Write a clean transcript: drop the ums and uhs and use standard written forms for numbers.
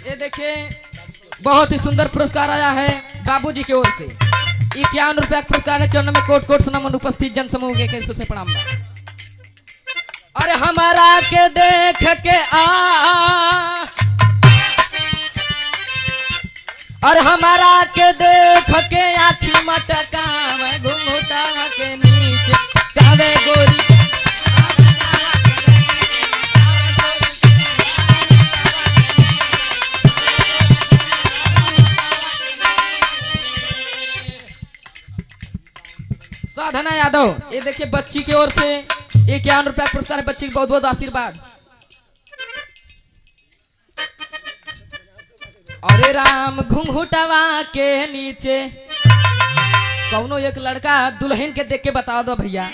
ये देखिए बहुत ही सुंदर पुरस्कार आया है बाबूजी की ओर से। 51 रुपया पुरस्कार है। चरण में कोट कोट नमन उपस्थित जन समूह के से प्रणाम। अरे हमारा के देख के और हमारा के देख के आँखी मटका घुंघटा के नीचे कावे गोरी साधना यादव। ये देखिए बच्ची की ओर से 51 रुपया पुरस्कार है। बच्ची को बहुत बहुत आशीर्वाद। अरे राम घुंघुटवा के नीचे कौनो एक लड़का दुल्हन के देख के बता दो भैया।